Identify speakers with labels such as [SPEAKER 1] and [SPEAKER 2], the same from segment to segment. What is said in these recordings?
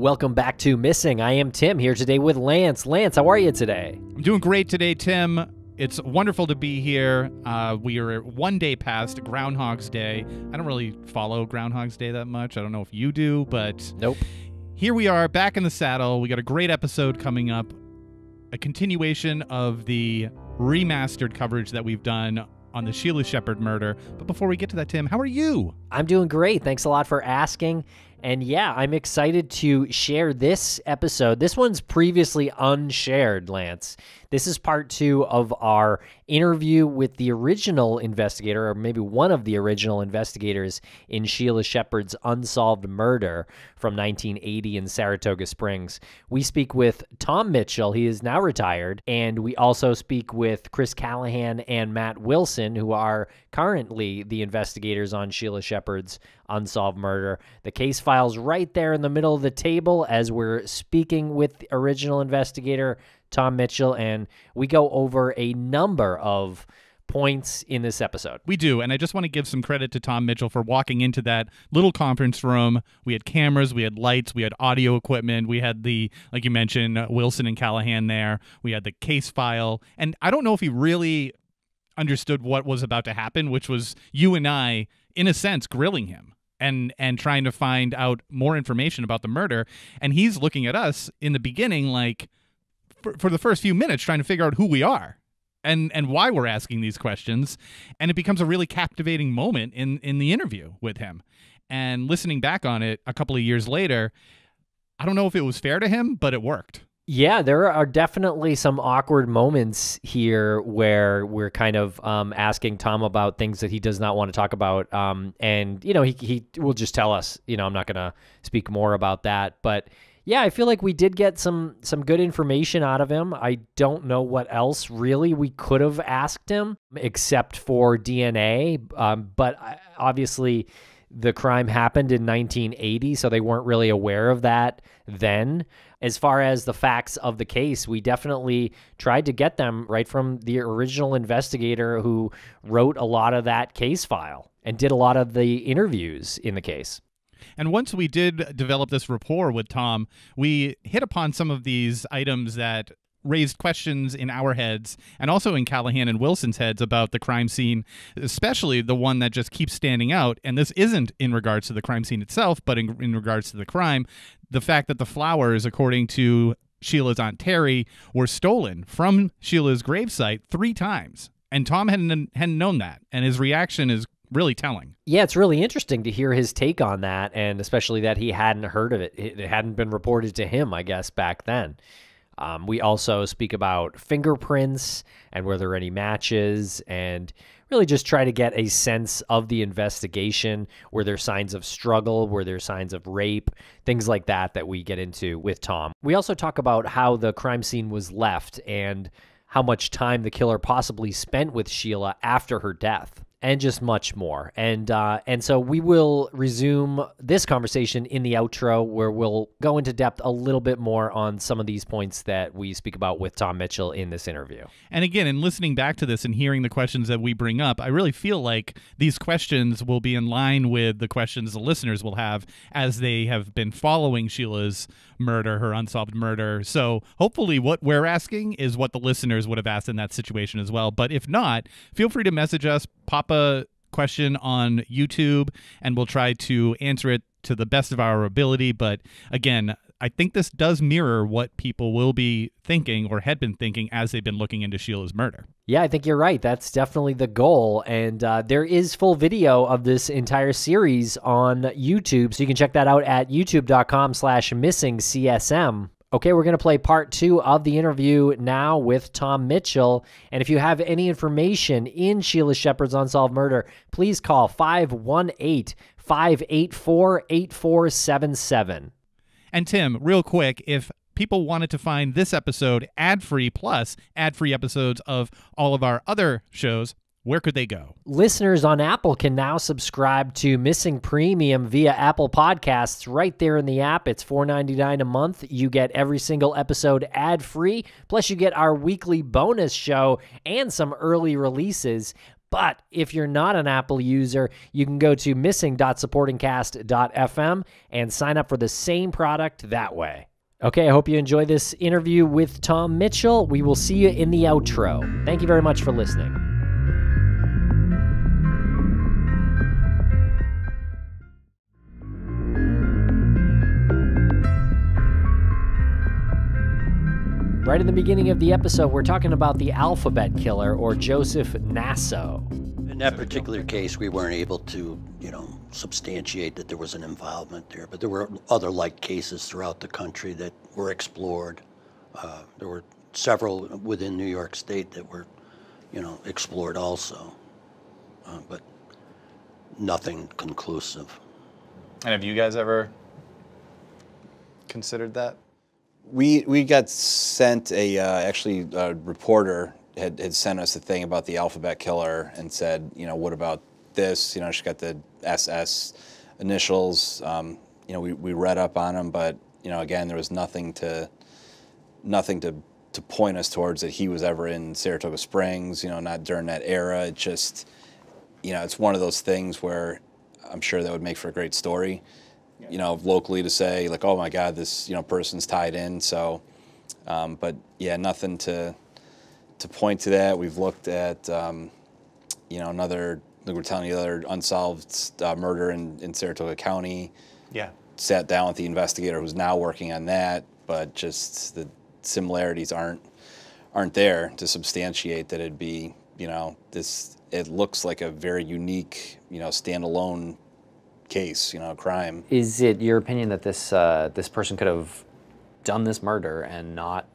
[SPEAKER 1] Welcome back to Missing. I am Tim here today with Lance. Lance, how are you today?
[SPEAKER 2] I'm doing great today, Tim. It's wonderful to be here. We are one day past Groundhog's Day. I don't really follow Groundhog's Day that much. I don't know if you do, but
[SPEAKER 1] nope.
[SPEAKER 2] Here we are back in the saddle. We got a great episode coming up, a continuation of the remastered coverage that we've done on the Sheila Shepherd murder. But before we get to that, Tim, how are you?
[SPEAKER 1] I'm doing great. Thanks a lot for asking. And yeah, I'm excited to share this episode. This one's previously unshared, Lance. This is part 2 of our interview with the original investigator, or maybe one of the original investigators in Sheila Shepherd's unsolved murder from 1980 in Saratoga Springs. We speak with Tom Mitchell. He is now retired. And we also speak with Chris Callahan and Matt Wilson, who are currently the investigators on Sheila Shepherd's unsolved murder. The case file's right there in the middle of the table as we're speaking with the original investigator, Tom Mitchell, and we go over a number of points in this episode.
[SPEAKER 2] We do, and I just want to give some credit to Tom Mitchell for walking into that little conference room. We had cameras, we had lights, we had audio equipment, we had the, like you mentioned, Wilson and Callahan there. We had the case file, and I don't know if he really understood what was about to happen, which was you and I, in a sense, grilling him and trying to find out more information about the murder. And he's looking at us in the beginning like, for the first few minutes, trying to figure out who we are and why we're asking these questions. And it becomes a really captivating moment in the interview with him. And listening back on it a couple of years later, I don't know if it was fair to him, but it worked.
[SPEAKER 1] Yeah, there are definitely some awkward moments here where we're kind of asking Tom about things that he does not want to talk about. And, you know, he will just tell us, you know, I'm not going to speak more about that. But yeah, I feel like we did get some good information out of him. I don't know what else really we could have asked him except for DNA. But obviously the crime happened in 1980, so they weren't really aware of that then. As far as the facts of the case, we definitely tried to get them right from the original investigator who wrote a lot of that case file and did a lot of the interviews in the case.
[SPEAKER 2] And once we did develop this rapport with Tom, we hit upon some of these items that raised questions in our heads and also in Callahan and Wilson's heads about the crime scene, especially the one that just keeps standing out. And this isn't in regards to the crime scene itself, but in regards to the crime, the fact that the flowers, according to Sheila's Aunt Terry, were stolen from Sheila's gravesite 3 times. And Tom hadn't known that. And his reaction is really telling.
[SPEAKER 1] Yeah, it's really interesting to hear his take on that, and especially that he hadn't heard of it. It hadn't been reported to him, I guess, back then. We also speak about fingerprints and were there any matches, and really just try to get a sense of the investigation. Were there signs of struggle? Were there signs of rape? Things like that we get into with Tom. We also talk about how the crime scene was left and how much time the killer possibly spent with Sheila after her death, and just much more. And so we will resume this conversation in the outro, where we'll go into depth a little bit more on some of these points that we speak about with Tom Mitchell in this interview.
[SPEAKER 2] And again, in listening back to this and hearing the questions that we bring up, I really feel like these questions will be in line with the questions the listeners will have as they have been following Sheila's murder, her unsolved murder. So hopefully what we're asking is what the listeners would have asked in that situation as well. But if not, feel free to message us, pop a question on YouTube, and we'll try to answer it to the best of our ability. But again, I think this does mirror what people will be thinking or had been thinking as they've been looking into Sheila's murder.
[SPEAKER 1] Yeah, I think you're right. That's definitely the goal. And there is full video of this entire series on YouTube, so you can check that out at youtube.com/missingcsm. Okay, we're going to play part 2 of the interview now with Tom Mitchell. And if you have any information in Sheila Shepherd's unsolved murder, please call 518-584-8477.
[SPEAKER 2] And Tim, real quick, if people wanted to find this episode ad-free plus ad-free episodes of all of our other shows, where could they go?
[SPEAKER 1] Listeners on Apple can now subscribe to Missing Premium via Apple Podcasts right there in the app. It's $4.99 a month. You get every single episode ad-free, plus you get our weekly bonus show and some early releases. But if you're not an Apple user, you can go to missing.supportingcast.fm and sign up for the same product that way. Okay, I hope you enjoy this interview with Tom Mitchell. We will see you in the outro. Thank you very much for listening. Right in the beginning of the episode, we're talking about the alphabet killer, or Joseph Nasso.
[SPEAKER 3] In that particular case, we weren't able to, substantiate that there was an involvement there, but there were other like cases throughout the country that were explored. There were several within New York State that were, explored also, but nothing conclusive.
[SPEAKER 4] And have you guys ever considered that?
[SPEAKER 5] We got sent actually a reporter had sent us a thing about the alphabet killer and said, what about this? She got the SS initials. We read up on them, but again, there was nothing to point us towards that he was ever in Saratoga Springs. Not during that era. It just, it's one of those things where I'm sure that would make for a great story. Locally to say like, oh my God, this person's tied in. So, but yeah, nothing to point to that. We've looked at another. We're telling you another unsolved murder in Saratoga County.
[SPEAKER 4] Yeah. Sat
[SPEAKER 5] down with the investigator who's now working on that, but just the similarities aren't there to substantiate that it'd be this. It looks like a very unique standalone case, crime.
[SPEAKER 6] Is it your opinion that this person could have done this murder and not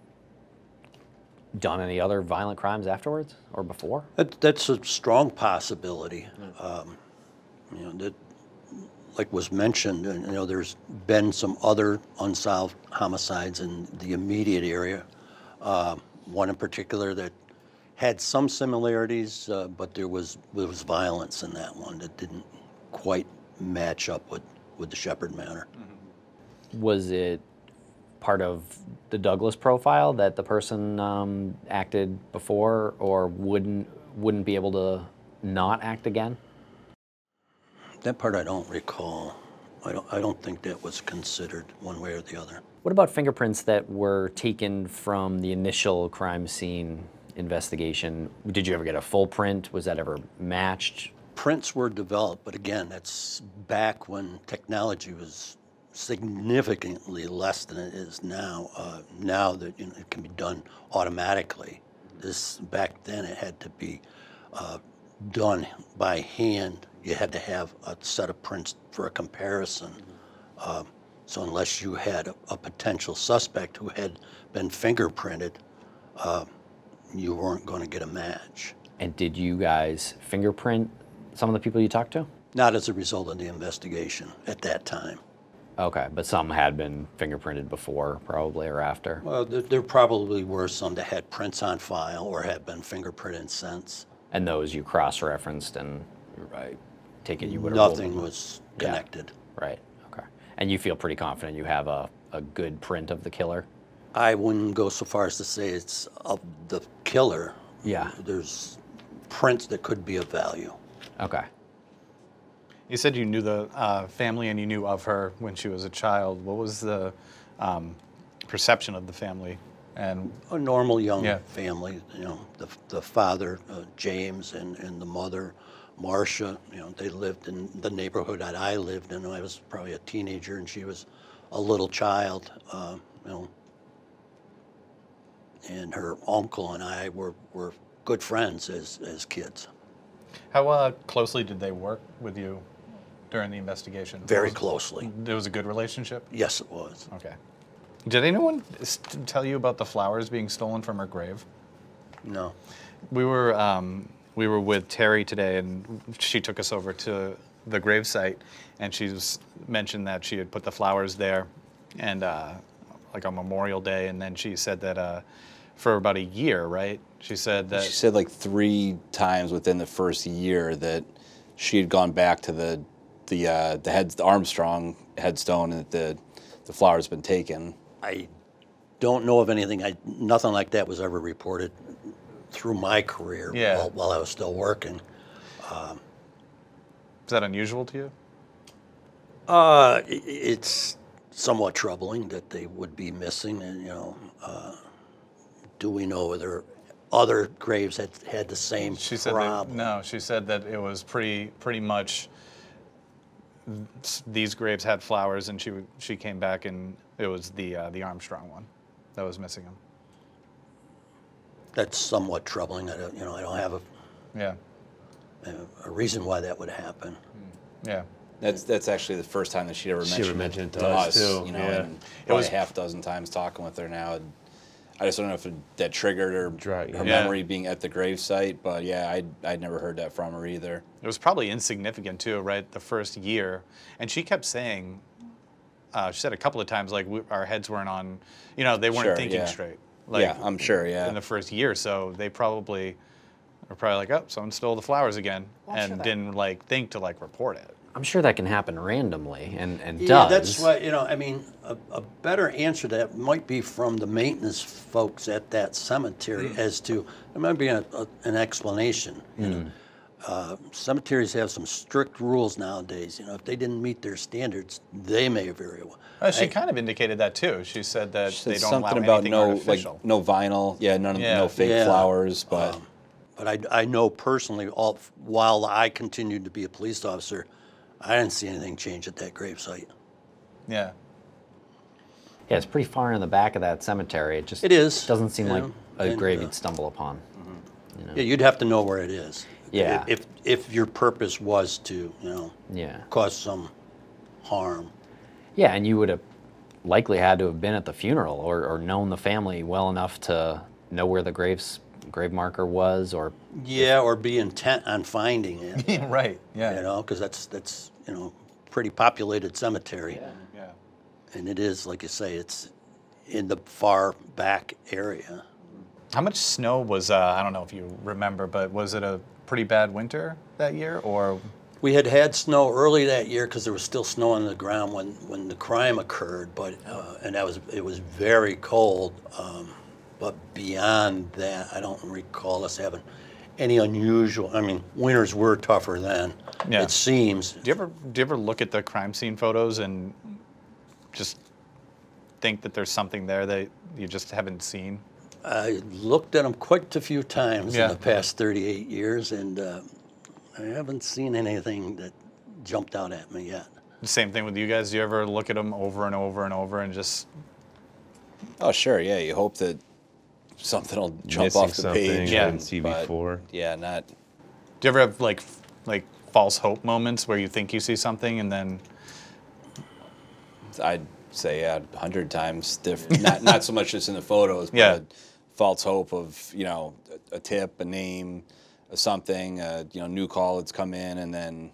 [SPEAKER 6] done any other violent crimes afterwards or before?
[SPEAKER 3] That's a strong possibility. That, like was mentioned, there's been some other unsolved homicides in the immediate area. One in particular that had some similarities, but there was violence in that one that didn't quite match up with the Shepherd matter.
[SPEAKER 6] Was it part of the Douglas profile that the person acted before, or wouldn't be able to not act again?
[SPEAKER 3] That part I don't recall. I don't think that was considered one way or the other.
[SPEAKER 6] What about fingerprints that were taken from the initial crime scene investigation? Did you ever get a full print? Was that ever matched?
[SPEAKER 3] Prints were developed, but again, that's back when technology was significantly less than it is now. Now that it can be done automatically. Back then it had to be done by hand. You had to have a set of prints for a comparison. So unless you had a potential suspect who had been fingerprinted, you weren't going to get a match.
[SPEAKER 6] And did you guys fingerprint some of the people you talked to?
[SPEAKER 3] Not as a result of the investigation at that time.
[SPEAKER 6] Okay, but some had been fingerprinted before, probably, or after?
[SPEAKER 3] Well, there probably were some that had prints on file or had been fingerprinted since.
[SPEAKER 6] And those you cross-referenced and I take it you would have
[SPEAKER 3] Nothing was connected.
[SPEAKER 6] Yeah, right, okay. And you feel pretty confident you have a good print of the killer?
[SPEAKER 3] I wouldn't go so far as to say it's of the killer.
[SPEAKER 6] Yeah.
[SPEAKER 3] There's prints that could be of value.
[SPEAKER 6] Okay.
[SPEAKER 4] You said you knew the family and you knew of her when she was a child. What was the perception of the family? And
[SPEAKER 3] a normal young family. The father, James, and the mother, Marcia. They lived in the neighborhood that I lived in. I was probably a teenager, and she was a little child. And her uncle and I were good friends as kids.
[SPEAKER 4] How closely did they work with you during the investigation?
[SPEAKER 3] Very closely.
[SPEAKER 4] There was a good relationship?
[SPEAKER 3] Yes, it was.
[SPEAKER 4] Okay. Did anyone tell you about the flowers being stolen from her grave?
[SPEAKER 3] No.
[SPEAKER 4] We were with Terry today, and she took us over to the gravesite, and she mentioned that she had put the flowers there, and like on Memorial Day, and then she said that for about a year, right? She said
[SPEAKER 5] like 3 times within the first year that she had gone back to the Armstrong headstone and that the flower's been taken.
[SPEAKER 3] I don't know of anything. Nothing like that was ever reported through my career while I was still working.
[SPEAKER 4] Is that unusual to you?
[SPEAKER 3] It's somewhat troubling that they would be missing, and do we know whether other graves had the same
[SPEAKER 4] She said
[SPEAKER 3] problem?
[SPEAKER 4] no. She said that it was pretty much. These graves had flowers, and she came back, and it was the Armstrong one that was missing them.
[SPEAKER 3] That's somewhat troubling. I don't have
[SPEAKER 4] Yeah.
[SPEAKER 3] a reason why that would happen.
[SPEAKER 4] Yeah.
[SPEAKER 5] That's actually the first time that she ever mentioned it to
[SPEAKER 7] us,
[SPEAKER 5] us.
[SPEAKER 7] too.
[SPEAKER 5] You know,
[SPEAKER 7] Yeah.
[SPEAKER 5] and probably a half dozen times talking with her now. And I just don't know if that triggered her memory being at the gravesite, but yeah, I'd never heard that from her either.
[SPEAKER 4] It was probably insignificant too, right? The first year, and she kept saying, she said a couple of times, like our heads weren't on, they weren't thinking straight. Like,
[SPEAKER 5] yeah, I'm sure. Yeah.
[SPEAKER 4] In the first year, so they probably were like, oh, someone stole the flowers again, and didn't think to report it.
[SPEAKER 6] I'm sure that can happen randomly, and
[SPEAKER 3] Yeah,
[SPEAKER 6] does.
[SPEAKER 3] that's why, a better answer to that might be from the maintenance folks at that cemetery as to, there might be an explanation. Cemeteries have some strict rules nowadays. If they didn't meet their standards, they may very well.
[SPEAKER 4] She kind of indicated that too. She said that they don't allow
[SPEAKER 5] something about
[SPEAKER 4] anything
[SPEAKER 5] no
[SPEAKER 4] artificial.
[SPEAKER 5] no vinyl, no fake
[SPEAKER 3] Yeah.
[SPEAKER 5] flowers, but
[SPEAKER 3] But I know personally, while I continued to be a police officer, I didn't see anything change at that gravesite.
[SPEAKER 4] Yeah.
[SPEAKER 6] Yeah, it's pretty far in the back of that cemetery.
[SPEAKER 3] It is.
[SPEAKER 6] Doesn't seem like a
[SPEAKER 3] and,
[SPEAKER 6] grave you'd stumble upon.
[SPEAKER 3] Yeah, you'd have to know where it is.
[SPEAKER 6] Yeah.
[SPEAKER 3] If your purpose was to, cause some harm.
[SPEAKER 6] Yeah, and you would have likely had to have been at the funeral or known the family well enough to know where the grave marker was, or
[SPEAKER 3] or be intent on finding it.
[SPEAKER 4] Right. Yeah.
[SPEAKER 3] Because that's pretty populated cemetery.
[SPEAKER 4] Yeah.
[SPEAKER 3] And it is, like you say, it's in the far back area.
[SPEAKER 4] How much snow was? I don't know if you remember, but was it a pretty bad winter that year, or?
[SPEAKER 3] We had snow early that year because there was still snow on the ground when the crime occurred, but and it was very cold. But beyond that, I don't recall us having any unusual. I mean, winters were tougher then.
[SPEAKER 4] Yeah.
[SPEAKER 3] It seems.
[SPEAKER 4] Do you ever look at the crime scene photos and just think that there's something there that you just haven't seen?
[SPEAKER 3] I looked at them quite a few times
[SPEAKER 4] Yeah.
[SPEAKER 3] in the past 38 years, and I haven't seen anything that jumped out at me yet.
[SPEAKER 4] The same thing with you guys. Do you ever look at them over and over and over and just?
[SPEAKER 5] oh sure, yeah. You hope that something will jump
[SPEAKER 7] Missing
[SPEAKER 5] off the
[SPEAKER 7] something
[SPEAKER 5] page.
[SPEAKER 7] I didn't see
[SPEAKER 5] but,
[SPEAKER 7] before.
[SPEAKER 5] Yeah, not.
[SPEAKER 4] Do you ever have like false hope moments where you think you see something and then?
[SPEAKER 5] I'd say 100 times different. not so much just in the photos, but
[SPEAKER 4] Yeah.
[SPEAKER 5] false hope of a tip, a name, something, new call that's come in, and then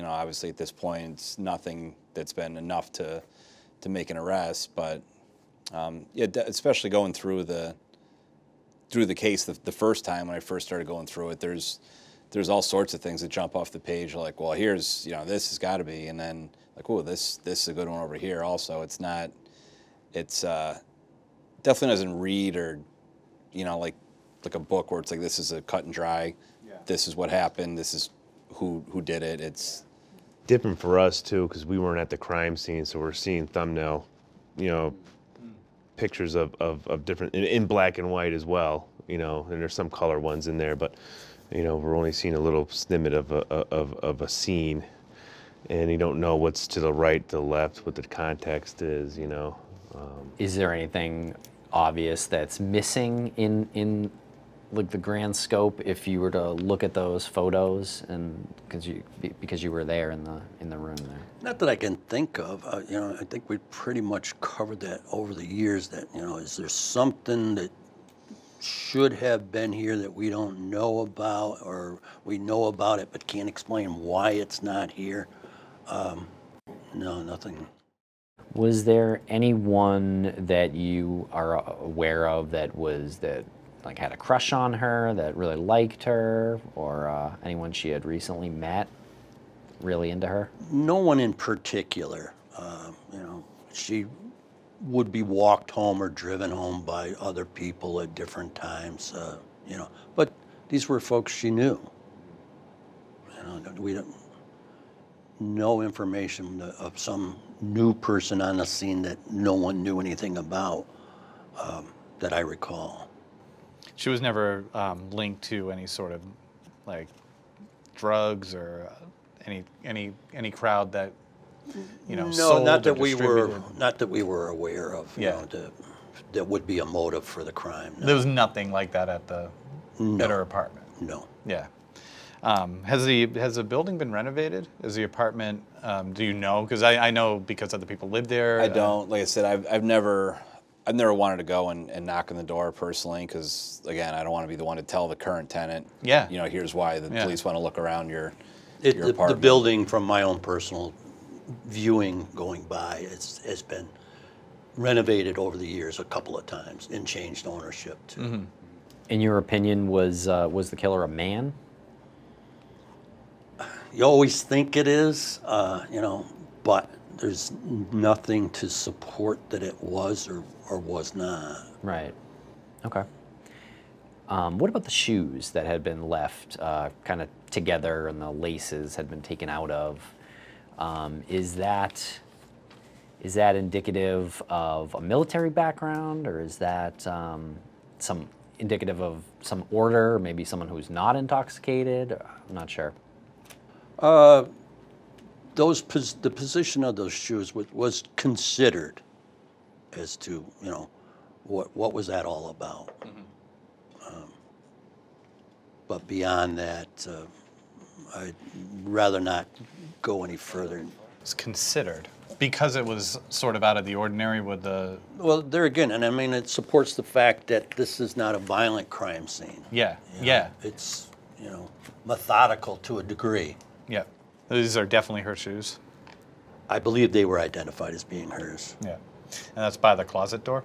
[SPEAKER 5] obviously at this point it's nothing that's been enough to make an arrest. But especially going through the case the first time when I first started going through it, there's all sorts of things that jump off the page, like, well, here's this has got to be, and then like, oh, this is a good one over here also. It's definitely doesn't read or like a book where it's like, this is a cut and dry, this is what happened, this is who did it. It's
[SPEAKER 7] Different for us too, because we weren't at the crime scene, so we're seeing thumbnail, pictures of different in black and white as well, and there's some color ones in there, but we're only seeing a little snippet of a scene, and you don't know what's to the right, to the left, what the context is.
[SPEAKER 6] is there anything obvious that's missing in like the grand scope if you were to look at those photos, and because you were there in the room there?
[SPEAKER 3] Not that I can think of. I think we pretty much covered that over the years. That is there something that should have been here that we don't know about, or we know about it but can't explain why it's not here? No, nothing.
[SPEAKER 6] Was there anyone that you are aware of that had a crush on her, that really liked her, or anyone she had recently met really into her?
[SPEAKER 3] No one in particular. She would be walked home or driven home by other people at different times. But these were folks she knew. We don't, no information of some new person on the scene that no one knew anything about that I recall.
[SPEAKER 4] She was never linked to any sort of like drugs or any crowd that
[SPEAKER 3] No,
[SPEAKER 4] sold
[SPEAKER 3] not
[SPEAKER 4] or
[SPEAKER 3] that we were
[SPEAKER 4] distributed?
[SPEAKER 3] not that we were aware of.
[SPEAKER 4] Yeah.
[SPEAKER 3] That would be a motive for the crime. No.
[SPEAKER 4] There was nothing like that at
[SPEAKER 3] No.
[SPEAKER 4] her apartment.
[SPEAKER 3] No.
[SPEAKER 4] Yeah. Has the building been renovated? Is the apartment? Do you know? Because I know because other people live there.
[SPEAKER 5] I don't. Like I said, I've never wanted to go and knock on the door personally, because again, I don't want to be the one to tell the current tenant.
[SPEAKER 4] Yeah.
[SPEAKER 5] Here's why the
[SPEAKER 4] Yeah.
[SPEAKER 5] police want to look around your
[SPEAKER 3] The
[SPEAKER 5] apartment.
[SPEAKER 3] building, from my own personal viewing going by, has been renovated over the years a couple of times and changed ownership too.
[SPEAKER 4] Mm-hmm.
[SPEAKER 6] In your opinion, was the killer a man?
[SPEAKER 3] You always think it is, but there's nothing to support that it was or was not.
[SPEAKER 6] Right. Okay. What about the shoes that had been left kind of together and the laces had been taken out of? Is that indicative of a military background, or is that some indicative of some order, maybe someone who's not intoxicated? I'm not sure.
[SPEAKER 3] The position of those shoes was considered as to, what was that all about. But beyond that, I'd rather not go any further.
[SPEAKER 4] It's considered because it was sort of out of the ordinary with the.
[SPEAKER 3] Well, there again, and I mean, it supports the fact that this is not a violent crime scene.
[SPEAKER 4] Yeah.
[SPEAKER 3] You know,
[SPEAKER 4] Yeah.
[SPEAKER 3] It's, methodical to a degree.
[SPEAKER 4] Yeah. These are definitely her shoes.
[SPEAKER 3] I believe they were identified as being hers.
[SPEAKER 4] Yeah. And that's by the closet door.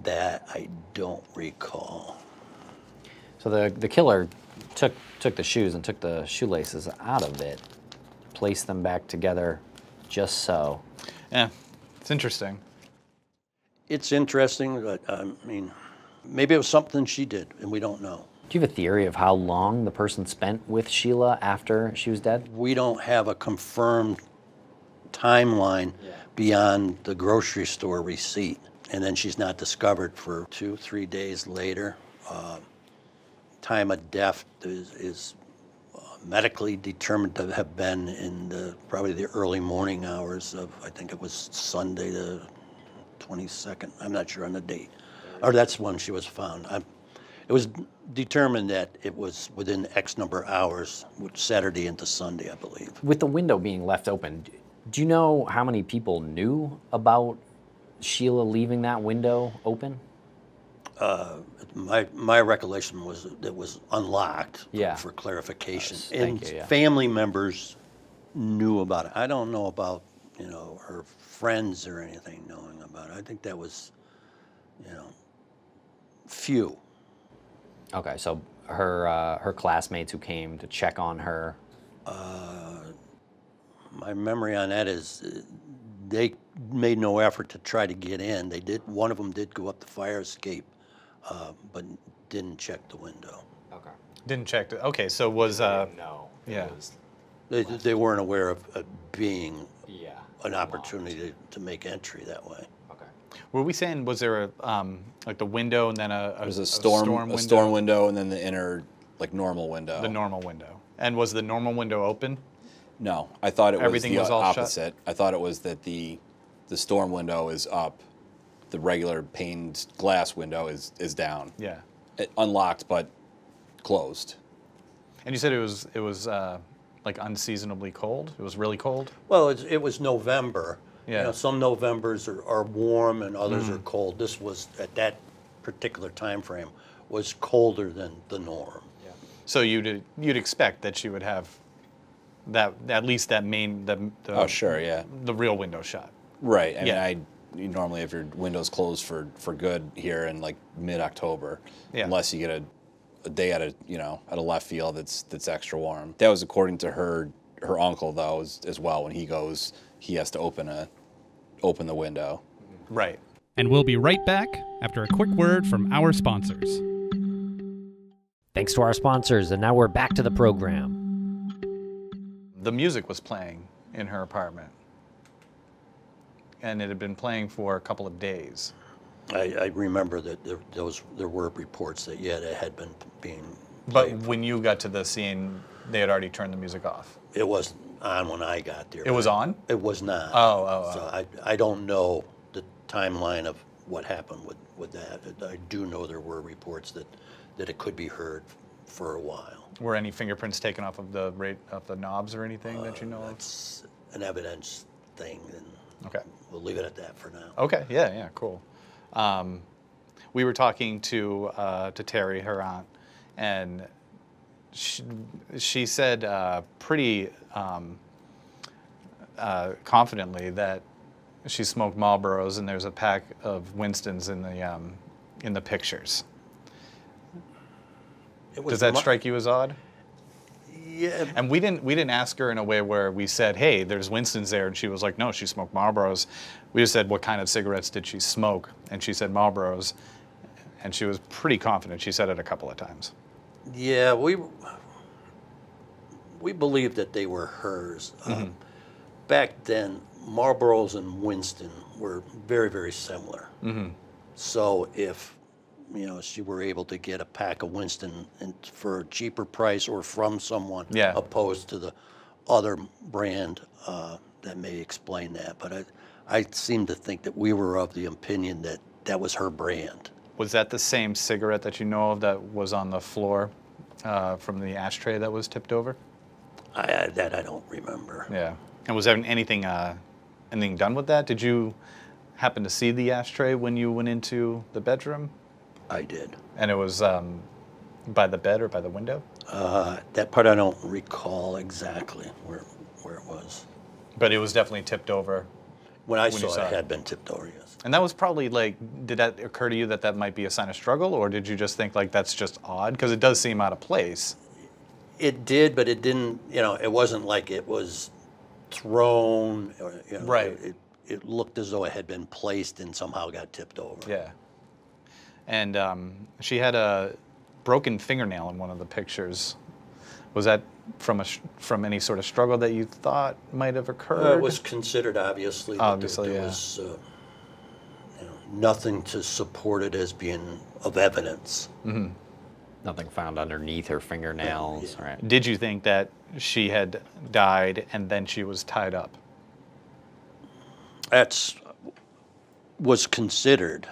[SPEAKER 3] That I don't recall.
[SPEAKER 6] So the killer took the shoes and took the shoelaces out of it, placed them back together just so.
[SPEAKER 4] Yeah. It's interesting.
[SPEAKER 3] It's interesting, but I mean, maybe it was something she did, and we don't know.
[SPEAKER 6] Do you have a theory of how long the person spent with Sheila after she was dead?
[SPEAKER 3] We don't have a confirmed timeline beyond the grocery store receipt. And then she's not discovered for 2-3 days later. Time of death is medically determined to have been in probably the early morning hours of, I think it was Sunday the 22nd. I'm not sure on the date. Or that's when she was found. It was determined that it was within X number of hours, Saturday into Sunday, I believe.
[SPEAKER 6] With the window being left open, do you know how many people knew about Sheila leaving that window open?
[SPEAKER 3] My recollection was that it was unlocked for clarification.
[SPEAKER 6] Yes,
[SPEAKER 3] And
[SPEAKER 6] thank you, yeah.
[SPEAKER 3] family members knew about it. I don't know about, her friends or anything knowing about it. I think that was, few.
[SPEAKER 6] Okay, so her classmates who came to check on her.
[SPEAKER 3] My memory on that is they made no effort to try to get in. One of them did go up the fire escape, but didn't check the window.
[SPEAKER 6] Okay.
[SPEAKER 4] Didn't check. Okay. So was
[SPEAKER 6] No.
[SPEAKER 4] yeah.
[SPEAKER 3] They weren't aware of being
[SPEAKER 6] Yeah.
[SPEAKER 3] an opportunity to make entry that way.
[SPEAKER 6] Okay.
[SPEAKER 4] Were we saying was there a like the window and then
[SPEAKER 5] There's a storm window, and then the inner normal window.
[SPEAKER 4] The normal window. And was the normal window open?
[SPEAKER 5] No, I thought it was
[SPEAKER 4] Everything
[SPEAKER 5] the
[SPEAKER 4] was all shut?
[SPEAKER 5] opposite. I thought it was that the storm window is up, the regular paned glass window is down.
[SPEAKER 4] Yeah.
[SPEAKER 5] Unlocked but closed.
[SPEAKER 4] And you said it was like unseasonably cold. It was really cold.
[SPEAKER 3] Well, it was November.
[SPEAKER 4] Yeah.
[SPEAKER 3] Some Novembers are warm and others are cold. This was, at that particular time frame, was colder than the norm.
[SPEAKER 4] So you'd expect that she would have that at least that main
[SPEAKER 5] Oh, sure, yeah.
[SPEAKER 4] the real window shut.
[SPEAKER 5] Right. I
[SPEAKER 4] Yeah.
[SPEAKER 5] mean, normally if your window's closed for good here in mid-October,
[SPEAKER 4] Yeah.
[SPEAKER 5] unless you get a day at a left field that's extra warm. That was according to her uncle though as well. When he goes, he has to open the window.
[SPEAKER 4] Right.
[SPEAKER 2] And we'll be right back after a quick word from our sponsors.
[SPEAKER 1] Thanks to our sponsors, and now we're back to the program.
[SPEAKER 4] the music was playing in her apartment. And it had been playing for a couple of days.
[SPEAKER 3] I remember that there were reports that, yeah, it had been being
[SPEAKER 4] But
[SPEAKER 3] played.
[SPEAKER 4] when you got to the scene, they had already turned the music off.
[SPEAKER 3] It wasn't on when I got there.
[SPEAKER 4] It was on?
[SPEAKER 3] It was not.
[SPEAKER 4] Oh.
[SPEAKER 3] So I don't know the timeline of what happened with that. I do know there were reports that it could be heard for a while.
[SPEAKER 4] Were any fingerprints taken off of the knobs or anything that you know of?
[SPEAKER 3] It's an evidence thing, and
[SPEAKER 4] Okay.
[SPEAKER 3] we'll leave it at that for now.
[SPEAKER 4] Okay, yeah, cool. We were talking to Terry, her aunt, and she said pretty confidently that she smoked Marlboros, and there's a pack of Winstons in the pictures. Does that strike you as odd?
[SPEAKER 3] Yeah.
[SPEAKER 4] And we didn't ask her in a way where we said, hey, there's Winston's there, and she was like, no, she smoked Marlboros. We just said, what kind of cigarettes did she smoke? And she said Marlboros, and she was pretty confident. She said it a couple of times.
[SPEAKER 3] Yeah, we believed that they were hers. Back then, Marlboros and Winston were very, very similar. So if she were able to get a pack of Winston for a cheaper price or from someone, opposed to the other brand, that may explain that. But I seem to think that we were of the opinion that that was her brand.
[SPEAKER 4] Was that the same cigarette that you know of that was on the floor from the ashtray that was tipped over?
[SPEAKER 3] That I don't remember.
[SPEAKER 4] Yeah. And was there anything done with that? Did you happen to see the ashtray when you went into the bedroom?
[SPEAKER 3] I did.
[SPEAKER 4] And it was by the bed or by the window?
[SPEAKER 3] That part I don't recall exactly where it was.
[SPEAKER 4] But it was definitely tipped over.
[SPEAKER 3] When I
[SPEAKER 4] you
[SPEAKER 3] saw
[SPEAKER 4] saw
[SPEAKER 3] it,
[SPEAKER 4] it.
[SPEAKER 3] it had been tipped over, yes.
[SPEAKER 4] And that was probably like, did that occur to you that might be a sign of struggle, or did you just think like that's just odd? Because it does seem out of place.
[SPEAKER 3] It did, but it didn't, it wasn't like it was thrown. Or,
[SPEAKER 4] Right.
[SPEAKER 3] It looked as though it had been placed and somehow got tipped over.
[SPEAKER 4] Yeah. And she had a broken fingernail in one of the pictures. Was that from any sort of struggle that you thought might have occurred?
[SPEAKER 3] It was considered, obviously. But
[SPEAKER 4] Obviously,
[SPEAKER 3] there
[SPEAKER 4] yeah.
[SPEAKER 3] was nothing to support it as being of evidence.
[SPEAKER 6] Nothing found underneath her fingernails.
[SPEAKER 3] Yeah.
[SPEAKER 6] Right.
[SPEAKER 4] Did you think that she had died and then she was tied up?
[SPEAKER 3] That's was considered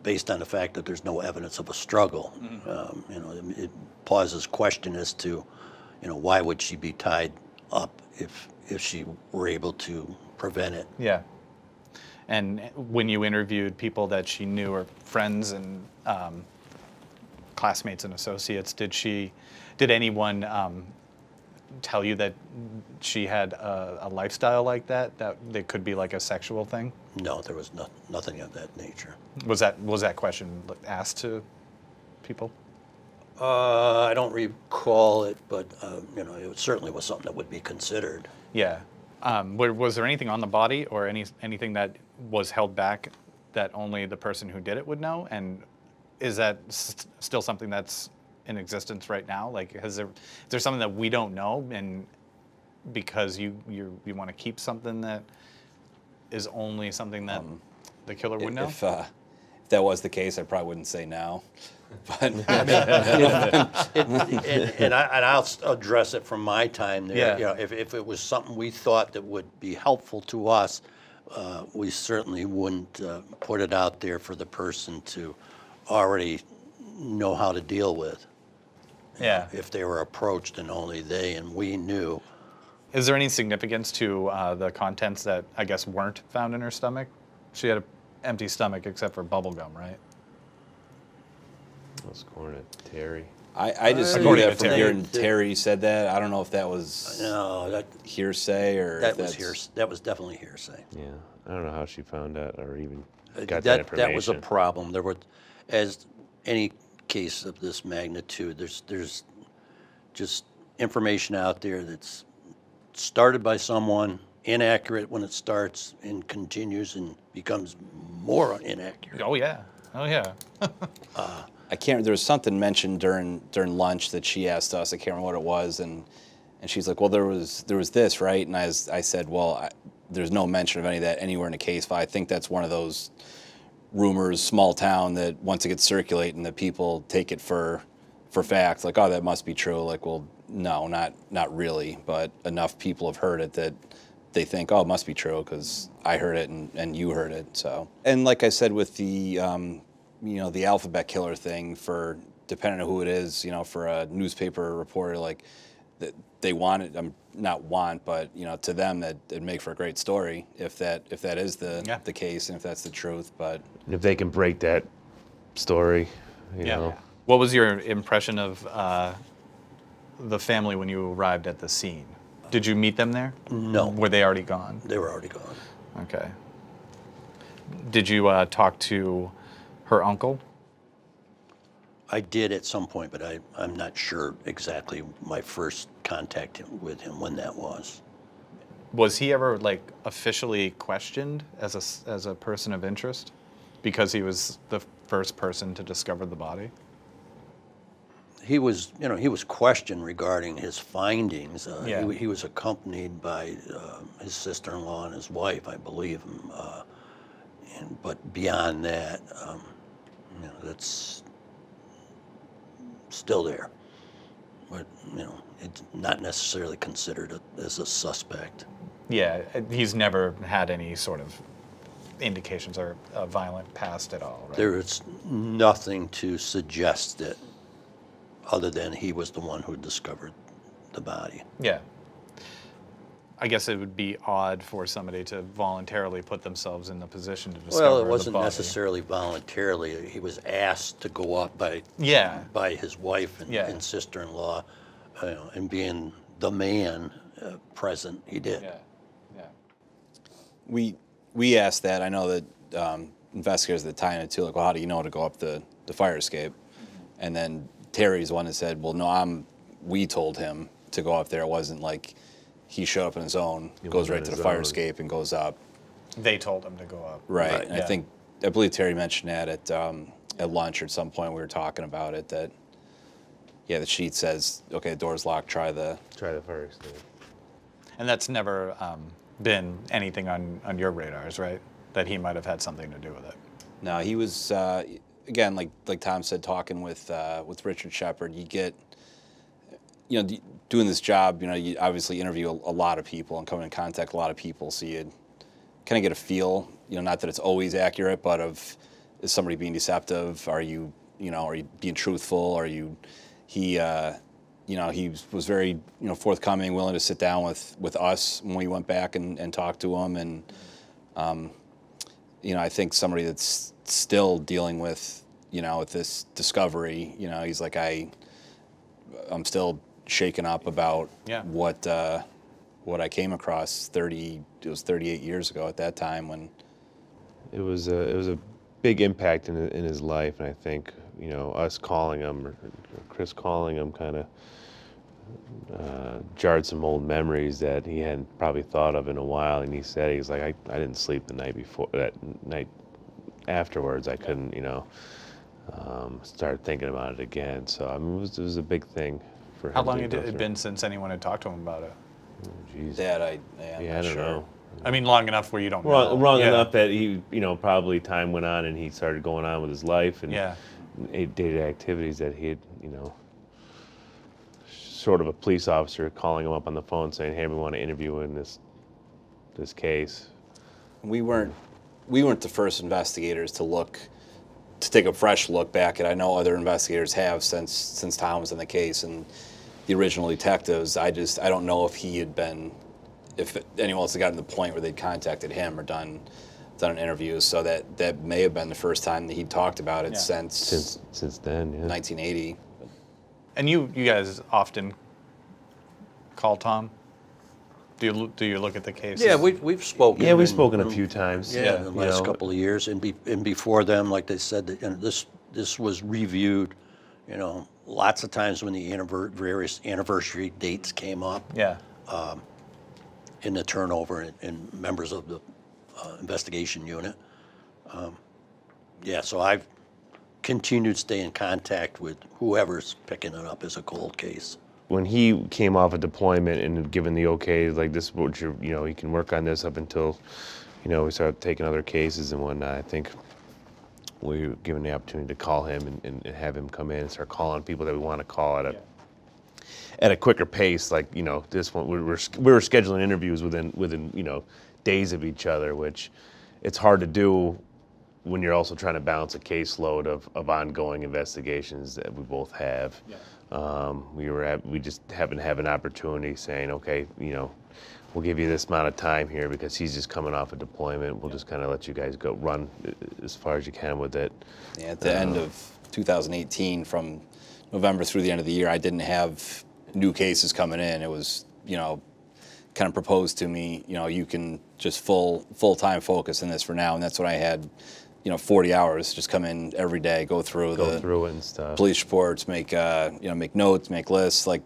[SPEAKER 3] based on the fact that there's no evidence of a struggle. It pauses question as to, why would she be tied up if she were able to prevent it?
[SPEAKER 4] Yeah. And when you interviewed people that she knew, or friends and classmates and associates, did anyone tell you that she had a lifestyle like that it could be like a sexual thing?
[SPEAKER 3] No, there was nothing of that nature.
[SPEAKER 4] Was that question asked to people?
[SPEAKER 3] I don't recall it, but it certainly was something that would be considered.
[SPEAKER 4] Yeah. Was there anything on the body or anything that was held back that only the person who did it would know? And is that still something that's in existence right now? Like, is there something that we don't know, and because you want to keep something that is only something that the killer would know?
[SPEAKER 5] If that was the case, I probably wouldn't say now. But
[SPEAKER 3] and I'll address it from my time there.
[SPEAKER 4] Yeah.
[SPEAKER 3] If it was something we thought that would be helpful to us, we certainly wouldn't put it out there for the person to already know how to deal with.
[SPEAKER 4] Yeah.
[SPEAKER 3] If they were approached and only they and we knew.
[SPEAKER 4] Is there any significance to the contents that I guess weren't found in her stomach? She had an empty stomach except for bubble gum, right?
[SPEAKER 7] Let's corn it, Terry.
[SPEAKER 5] I just knew
[SPEAKER 4] According
[SPEAKER 5] that
[SPEAKER 4] to
[SPEAKER 5] from
[SPEAKER 4] Terry.
[SPEAKER 5] hearing Terry said that. I don't know if that was
[SPEAKER 3] No,
[SPEAKER 5] hearsay or
[SPEAKER 3] that
[SPEAKER 5] if
[SPEAKER 3] was
[SPEAKER 5] that's
[SPEAKER 3] hearsay. That was definitely hearsay.
[SPEAKER 7] Yeah, I don't know how she found that or even got that information.
[SPEAKER 3] That was a problem. There were, as any case of this magnitude, there's just information out there that's started by someone, inaccurate when it starts, and continues and becomes more inaccurate.
[SPEAKER 4] Oh yeah. Oh yeah.
[SPEAKER 5] I can't. There was something mentioned during lunch that she asked us. I can't remember what it was, and And she's like, well, there was this, right? And I said, well, there's no mention of any of that anywhere in the case file. I think that's one of those rumors, small town, that once it gets circulating, that people take it for fact. Like, oh, that must be true. Like, well, no, not really. But enough people have heard it that they think, oh, it must be true because I heard it and you heard it. So, and like I said with the, the alphabet killer thing, for depending on who it is, for a newspaper reporter, like, they want it. Not want, but to them that'd make for a great story if that is the case and if that's the truth. But
[SPEAKER 7] if they can break that story, you know.
[SPEAKER 4] What was your impression of the family when you arrived at the scene? Did you meet them there?
[SPEAKER 3] No.
[SPEAKER 4] Were they already gone?
[SPEAKER 3] They were already gone.
[SPEAKER 4] Okay. Did you talk to her uncle?
[SPEAKER 3] I did at some point, but I'm not sure exactly my first contact with him when that was.
[SPEAKER 4] Was he ever officially questioned as a person of interest because he was the first person to discover the body?
[SPEAKER 3] He was, he was questioned regarding his findings.
[SPEAKER 4] Yeah.
[SPEAKER 3] He was accompanied by his sister-in-law and his wife, I believe. But beyond that, that's still there. But it's not necessarily considered as a suspect.
[SPEAKER 4] Yeah, he's never had any sort of indications or a violent past at all, right?
[SPEAKER 3] There is nothing to suggest it, other than he was the one who discovered the body.
[SPEAKER 4] Yeah. I guess it would be odd for somebody to voluntarily put themselves in the position to discover the body.
[SPEAKER 3] Well, it wasn't necessarily voluntarily. He was asked to go up by his wife and sister-in-law, and being the man present, he did.
[SPEAKER 4] Yeah.
[SPEAKER 5] We asked that. I know that investigators at the time too, like, well, how do you know to go up the fire escape? Mm-hmm. And then Terry's one that said, well, no, we told him to go up there. It wasn't like he showed up on his own, goes right to the fire escape and goes up.
[SPEAKER 4] They told him to go up.
[SPEAKER 5] Right. And I believe Terry mentioned that at lunch or at some point we were talking about it, that the sheet says, okay, the door's locked, try the
[SPEAKER 7] fire escape.
[SPEAKER 4] And that's never been anything on your radars, right? That he might have had something to do with it.
[SPEAKER 5] No, he was again, like Tom said, talking with Richard Shepherd. You get, doing this job, you obviously interview a lot of people and come in contact with a lot of people, so you kind of get a feel, not that it's always accurate, but is somebody being deceptive? Are you being truthful? He was very, forthcoming, willing to sit down with us when we went back and talked to him. And, I think somebody that's still dealing with, with this discovery, he's like, I'm still shaken up about what I came across 38 years ago at that time when.
[SPEAKER 7] It was a big impact in his life, and I think, us calling him, or Chris calling him, kind of jarred some old memories that he hadn't probably thought of in a while. And he said, he's like, I didn't sleep the night before, that night afterwards. I couldn't, start thinking about it again. So I mean, it was a big thing for him.
[SPEAKER 4] How long had it been since anyone had talked to him about it?
[SPEAKER 7] Oh, geez.
[SPEAKER 5] That
[SPEAKER 7] I don't know.
[SPEAKER 4] I mean, long enough where you don't know.
[SPEAKER 7] Long enough that he, probably time went on and he started going on with his life and day-to-day activities that he had, sort of a police officer calling him up on the phone saying, hey, we want to interview in this case.
[SPEAKER 5] We weren't the first investigators to take a fresh look back at. I know other investigators have since Tom was in the case and the original detectives. I don't know if if anyone else had gotten to the point where they'd contacted him or done an interview. So that may have been the first time that he'd talked about it since
[SPEAKER 7] then,
[SPEAKER 5] 1980.
[SPEAKER 4] And you guys often call Tom? Do you look at the case?
[SPEAKER 3] Yeah, we've spoken.
[SPEAKER 7] Yeah, we've spoken a few times.
[SPEAKER 3] Yeah, in the last couple of years, and before them, like they said, this was reviewed. Lots of times when the various anniversary dates came up.
[SPEAKER 4] Yeah.
[SPEAKER 3] In the turnover and members of the investigation unit. So I've continued to stay in contact with whoever's picking it up as a cold case.
[SPEAKER 7] when he came off a deployment and given the okay, like this is what you know, you can work on this up until, you know, we start taking other cases and whatnot. I think we were given the opportunity to call him and have him come in and start calling people that we want to call at a quicker pace. Like, you know, this one we were scheduling interviews within you know, days of each other, which it's hard to do when you're also trying to balance a caseload of ongoing investigations that we both have. Yeah. We just happened to have an opportunity saying, okay, you know, we'll give you this amount of time here because he's just coming off a deployment. We'll just kind of let you guys go run as far as you can with it.
[SPEAKER 5] Yeah, at the end of 2018, from November through the end of the year, I didn't have new cases coming in. It was, you know, kind of proposed to me, you know, you can just full-time focus in this for now, and that's what I had. You know, 40 hours, just come in every day, go through it and stuff. Police reports, make you know, make notes, make lists, like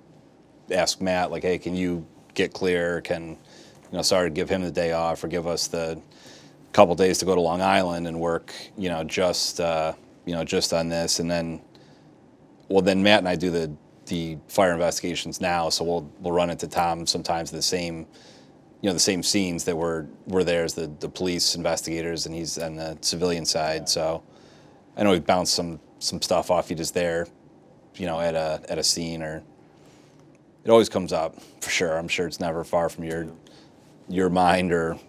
[SPEAKER 5] ask Matt, like, hey, can you get clear? Can, you know, sorry to give him the day off or give us the couple days to go to Long Island and work, you know, just on this. And then, well, then Matt and I do the fire investigations now, so we'll run into Tom sometimes the same, you know, the same scenes that were there as the police investigators, and he's on the civilian side. So I know we bounced some stuff off you just there, you know, at a scene, or it always comes up for sure. I'm sure it's never far from your mind, or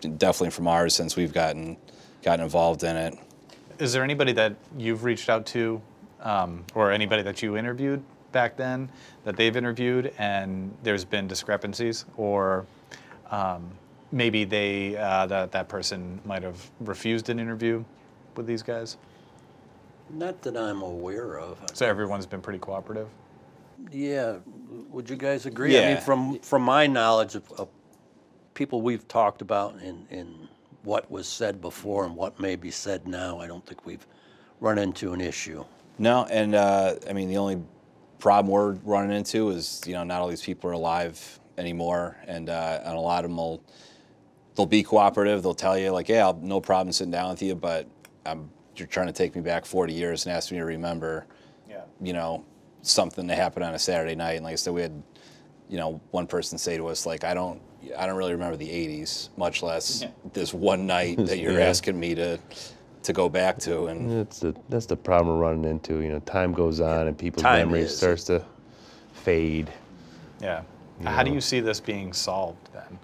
[SPEAKER 5] definitely from ours since we've gotten involved in it.
[SPEAKER 4] Is there anybody that you've reached out to, or anybody that you interviewed back then that they've interviewed and there's been discrepancies, or maybe that person might have refused an interview with these guys?
[SPEAKER 3] Not that I'm aware of.
[SPEAKER 4] So everyone's been pretty cooperative?
[SPEAKER 3] Yeah, would you guys agree?
[SPEAKER 5] Yeah.
[SPEAKER 3] I mean, from my knowledge of people we've talked about and what was said before and what may be said now, I don't think we've run into an issue.
[SPEAKER 5] No, and I mean, the only problem we're running into is, you know, not all these people are alive anymore, and a lot of them they'll be cooperative. They'll tell you, like, yeah, no problem sitting down with you, but you're trying to take me back 40 years and ask me to remember, you know, something that happened on a Saturday night. And like I said, we had, you know, one person say to us, like, I don't really remember the 80s, much less this one night that you're asking me to go back to. And
[SPEAKER 7] that's the problem we're running into. You know, time goes on and people's memory starts to fade.
[SPEAKER 4] Yeah. How do you see this being solved then?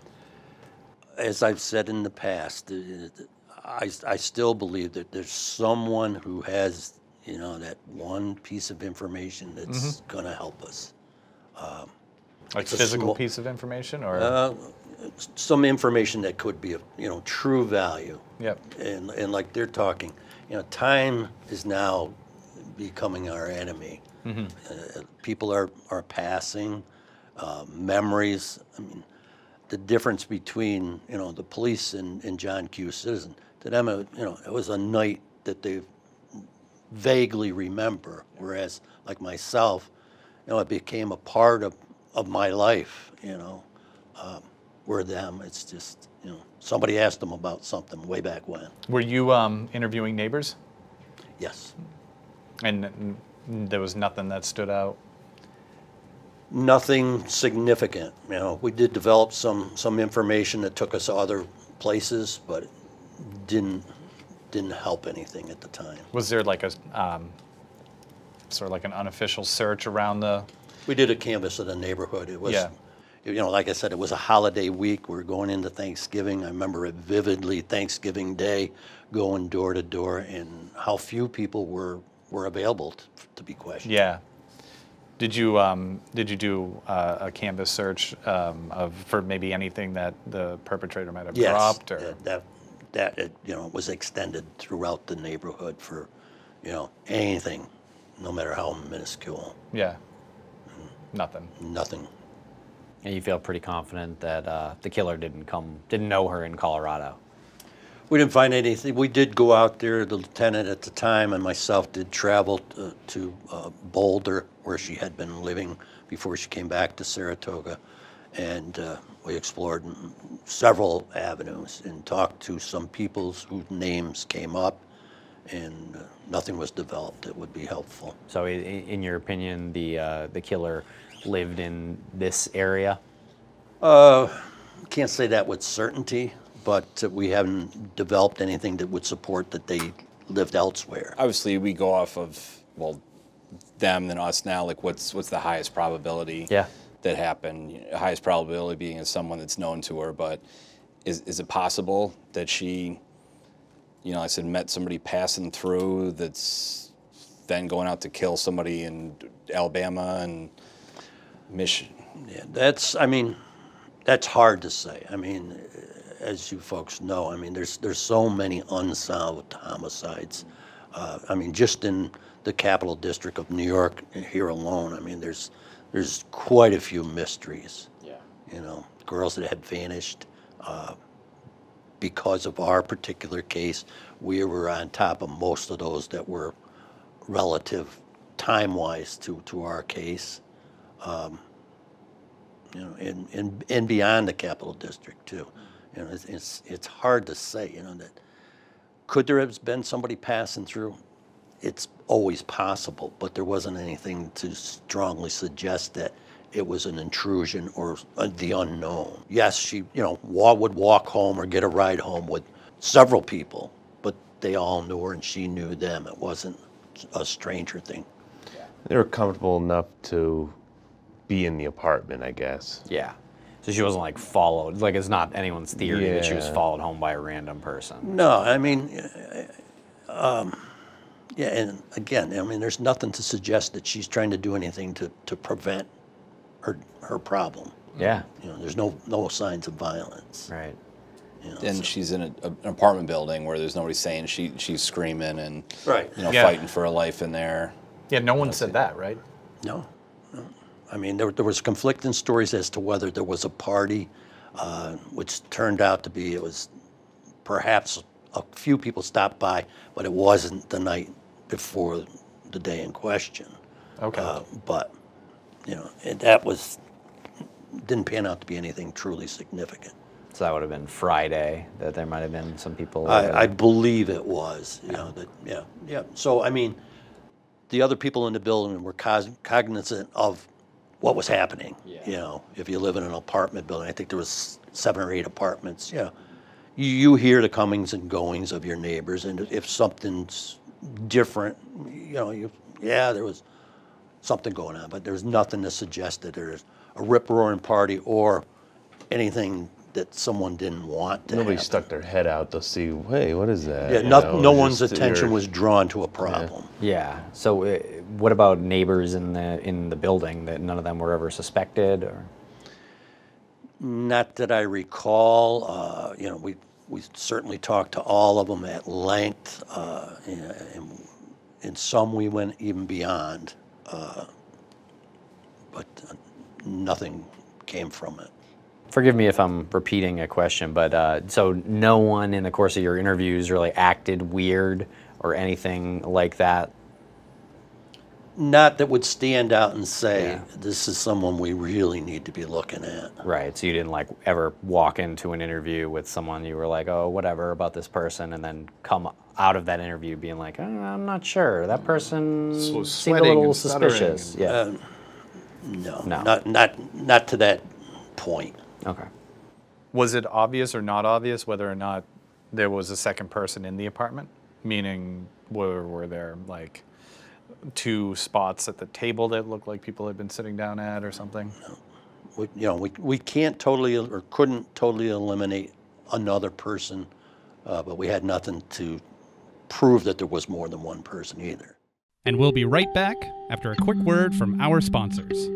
[SPEAKER 3] As I've said in the past, I still believe that there's someone who has, you know, that one piece of information that's going to help us.
[SPEAKER 4] Like physical piece of information, or
[SPEAKER 3] some information that could be of, you know, true value.
[SPEAKER 4] Yep.
[SPEAKER 3] And like they're talking, you know, time is now becoming our enemy. People are passing. Memories. I mean, the difference between, you know, the police and John Q. Citizen, to them, you know, it was a night that they vaguely remember, whereas like myself, you know, it became a part of my life, you know. Where them, it's just, you know, somebody asked them about something way back when.
[SPEAKER 4] Were you interviewing neighbors?
[SPEAKER 3] Yes.
[SPEAKER 4] And there was nothing that stood out?
[SPEAKER 3] Nothing significant. You know, we did develop some information that took us other places, but didn't help anything at the time.
[SPEAKER 4] Was there like a sort of like an unofficial search around the?
[SPEAKER 3] We did a canvass of the neighborhood. It was, you know, like I said, it was a holiday week. We were going into Thanksgiving. I remember it vividly. Thanksgiving Day, going door to door, and how few people were available to be questioned.
[SPEAKER 4] Yeah. Did you do a canvas search for maybe anything that the perpetrator might have dropped? Or?
[SPEAKER 3] That you know, was extended throughout the neighborhood for, you know, anything, no matter how minuscule.
[SPEAKER 4] Yeah. Nothing.
[SPEAKER 3] Nothing.
[SPEAKER 6] And you feel pretty confident that the killer didn't know her in Colorado?
[SPEAKER 3] We didn't find anything. We did go out there. The lieutenant at the time and myself did travel to Boulder, where she had been living before she came back to Saratoga. And we explored several avenues and talked to some people whose names came up, and nothing was developed that would be helpful.
[SPEAKER 6] So in your opinion, the killer lived in this area?
[SPEAKER 3] Can't say that with certainty, but we haven't developed anything that would support that they lived elsewhere.
[SPEAKER 5] Obviously, we go off of, well, them than us now. Like, what's the highest probability that happened? Highest probability being as someone that's known to her, but is it possible that she, I said, met somebody passing through that's then going out to kill somebody in Alabama and Michigan?
[SPEAKER 3] Yeah, that's hard to say. I mean, as you folks know, I mean, there's so many unsolved homicides. I mean, just in the Capital District of New York here alone, I mean, there's quite a few mysteries. Yeah. Girls that had vanished. Because of our particular case, we were on top of most of those that were relative time-wise to our case. And beyond the Capital District too. It's hard to say. That could there have been somebody passing through? It's always possible, but there wasn't anything to strongly suggest that it was an intrusion or the unknown. Yes, she would walk home or get a ride home with several people, but they all knew her and she knew them. It wasn't a stranger thing.
[SPEAKER 7] They were comfortable enough to be in the apartment, I guess.
[SPEAKER 6] Yeah. So she wasn't like followed. Like, it's not anyone's theory that she was followed home by a random person.
[SPEAKER 3] No, I mean, yeah, and again, I mean, there's nothing to suggest that she's trying to do anything to prevent her problem.
[SPEAKER 6] Yeah.
[SPEAKER 3] There's no signs of violence.
[SPEAKER 6] Right.
[SPEAKER 5] And she's in an apartment building where there's nobody saying she's screaming and fighting for her life in there.
[SPEAKER 4] Yeah, no one said that, right?
[SPEAKER 3] No. I mean, there was conflicting stories as to whether there was a party, which turned out to be, it was perhaps a few people stopped by, but it wasn't the night before the day in question.
[SPEAKER 4] Okay.
[SPEAKER 3] But, that didn't pan out to be anything truly significant.
[SPEAKER 6] So that would have been Friday, that there might have been some people.
[SPEAKER 3] I believe it was, yeah. So, I mean, the other people in the building were cognizant of what was happening. Yeah. If you live in an apartment building, I think there was 7 or 8 apartments. Yeah, you hear the comings and goings of your neighbors, and if something's different, there was something going on, but there's nothing to suggest that there's a rip-roaring party or anything that someone didn't want to
[SPEAKER 7] Nobody
[SPEAKER 3] happen.
[SPEAKER 7] stuck their head out to see, hey, what is that?
[SPEAKER 3] Yeah, no one's attention was drawn to a problem.
[SPEAKER 6] Yeah. So what about neighbors in the building? That none of them were ever suspected, or?
[SPEAKER 3] Not that I recall. We certainly talked to all of them at length, and some we went even beyond, but nothing came from it.
[SPEAKER 6] Forgive me if I'm repeating a question, but so no one in the course of your interviews really acted weird or anything like that?
[SPEAKER 3] Not that would stand out and say, this is someone we really need to be looking at.
[SPEAKER 6] Right, so you didn't like ever walk into an interview with someone you were like, oh, whatever about this person, and then come out of that interview being like, oh, I'm not sure, that person seemed a little suspicious.
[SPEAKER 3] No, not to that point.
[SPEAKER 6] Okay.
[SPEAKER 4] Was it obvious or not obvious whether or not there was a second person in the apartment? Meaning, were there like 2 spots at the table that looked like people had been sitting down at or something?
[SPEAKER 3] No. We can't totally or couldn't totally eliminate another person, but we had nothing to prove that there was more than one person either.
[SPEAKER 2] And we'll be right back after a quick word from our sponsors.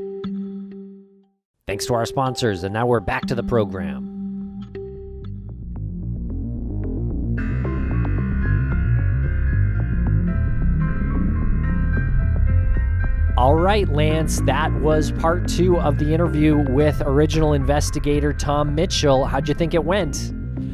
[SPEAKER 1] Thanks to our sponsors, and now we're back to the program. All right, Lance, that was part 2 of the interview with original investigator Tom Mitchell. How'd you think it went?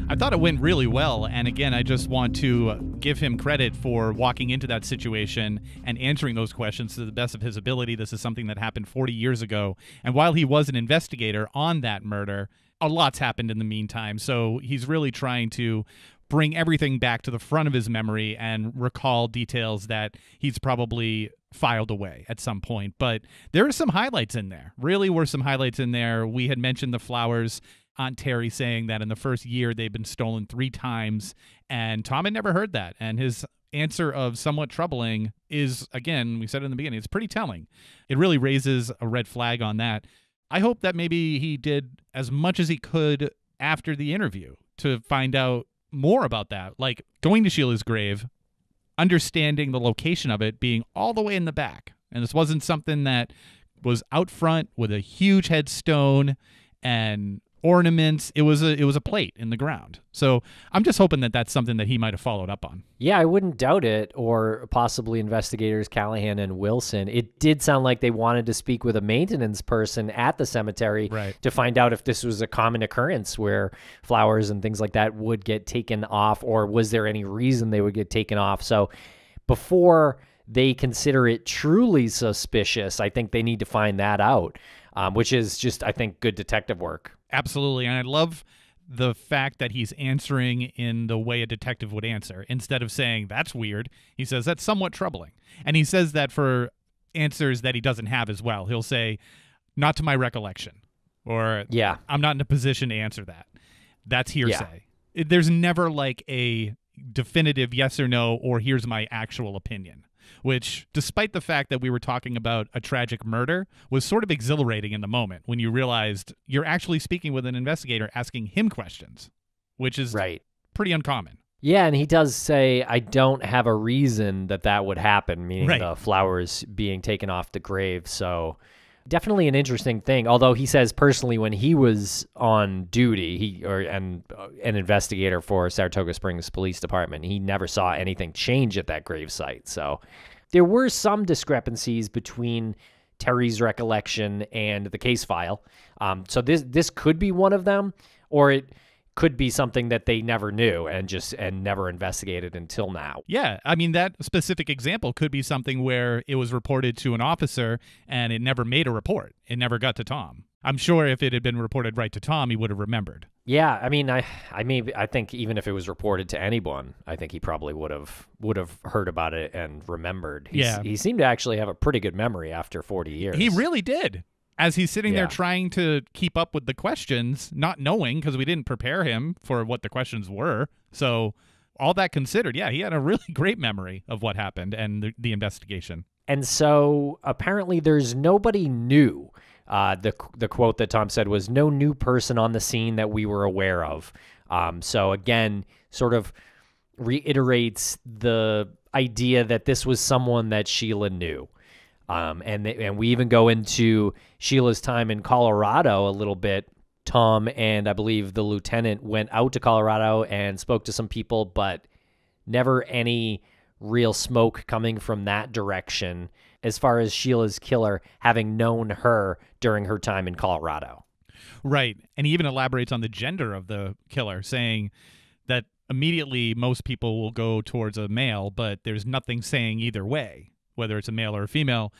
[SPEAKER 2] I thought it went really well, and again, I just want to give him credit for walking into that situation and answering those questions to the best of his ability. This is something that happened 40 years ago, and while he was an investigator on that murder, a lot's happened in the meantime, so he's really trying to bring everything back to the front of his memory and recall details that he's probably filed away at some point. But there are some highlights in there. Really were some highlights in there. We had mentioned the flowers. Aunt Terry saying that in the first year they've been stolen 3 times, and Tom had never heard that. And his answer of somewhat troubling is, again, we said in the beginning, it's pretty telling. It really raises a red flag on that. I hope that maybe he did as much as he could after the interview to find out more about that, like going to Sheila's grave, understanding the location of it being all the way in the back. And this wasn't something that was out front with a huge headstone and ornaments. It was a plate in the ground. So I'm just hoping that that's something that he might have followed up on.
[SPEAKER 1] Yeah, I wouldn't doubt it, or possibly investigators Callahan and Wilson. It did sound like they wanted to speak with a maintenance person at the cemetery to find out if this was a common occurrence where flowers and things like that would get taken off, or was there any reason they would get taken off. So before they consider it truly suspicious, I think they need to find that out, which is just, I think, good detective work.
[SPEAKER 2] Absolutely. And I love the fact that he's answering in the way a detective would answer. Instead of saying, that's weird, he says, that's somewhat troubling. And he says that for answers that he doesn't have as well. He'll say, not to my recollection, or I'm not in a position to answer that. That's hearsay. There's never like a definitive yes or no, or here's my actual opinion, which, despite the fact that we were talking about a tragic murder, was sort of exhilarating in the moment when you realized you're actually speaking with an investigator asking him questions, which is pretty uncommon.
[SPEAKER 1] Yeah, and he does say, I don't have a reason that would happen, meaning the flowers being taken off the grave. So definitely an interesting thing. Although he says personally when he was on duty, an investigator for Saratoga Springs Police Department, he never saw anything change at that grave site. So there were some discrepancies between Terry's recollection and the case file. So this could be one of them, or it could be something that they never knew and never investigated until now.
[SPEAKER 2] Yeah, I mean, that specific example could be something where it was reported to an officer and it never made a report. It never got to Tom. I'm sure if it had been reported right to Tom, he would have remembered.
[SPEAKER 1] Yeah, I mean, I think even if it was reported to anyone, I think he probably would have heard about it and remembered. He seemed to actually have a pretty good memory after 40 years.
[SPEAKER 2] He really did. As he's sitting there trying to keep up with the questions, not knowing, because we didn't prepare him for what the questions were. So all that considered, he had a really great memory of what happened and the investigation.
[SPEAKER 1] And so apparently there's nobody new. The quote that Tom said was, no new person on the scene that we were aware of. So again, sort of reiterates the idea that this was someone that Sheila knew. And we even go into Sheila's time in Colorado a little bit. Tom and I believe the lieutenant went out to Colorado and spoke to some people, but never any real smoke coming from that direction as far as Sheila's killer having known her during her time in Colorado.
[SPEAKER 2] Right. And he even elaborates on the gender of the killer, saying that immediately most people will go towards a male, but there's nothing saying either way, whether it's a male or a female.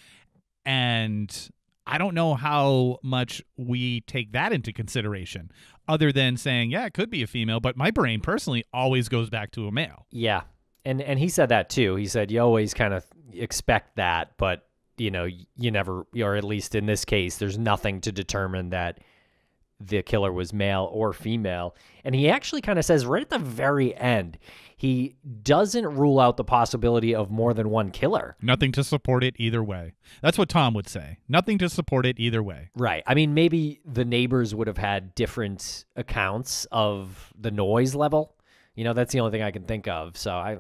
[SPEAKER 2] And I don't know how much we take that into consideration, other than saying, yeah, it could be a female, but my brain personally always goes back to a male.
[SPEAKER 1] Yeah. And he said that too. He said you always kind of expect that, but you never, or at least in this case, there's nothing to determine that the killer was male or female. And he actually kind of says right at the very end, he doesn't rule out the possibility of more than one killer.
[SPEAKER 2] Nothing to support it either way. That's what Tom would say. Nothing to support it either way.
[SPEAKER 1] Right. I mean, maybe the neighbors would have had different accounts of the noise level. That's the only thing I can think of. So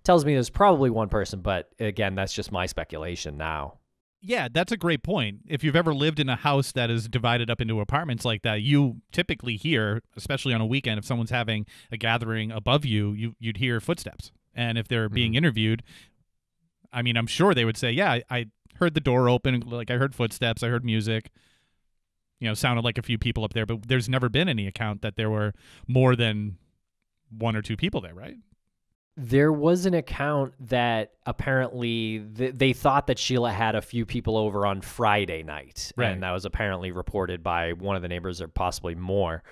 [SPEAKER 1] tells me there's probably one person, but again, that's just my speculation now.
[SPEAKER 2] Yeah, that's a great point. If you've ever lived in a house that is divided up into apartments like that, you typically hear, especially on a weekend, if someone's having a gathering above you'd hear footsteps. And if they're being interviewed, I mean, I'm sure they would say, yeah, I heard the door open, like I heard footsteps, I heard music. Sounded like a few people up there, but there's never been any account that there were more than one or two people there, right?
[SPEAKER 1] There was an account that apparently they thought that Sheila had a few people over on Friday night, and that was apparently reported by one of the neighbors or possibly more.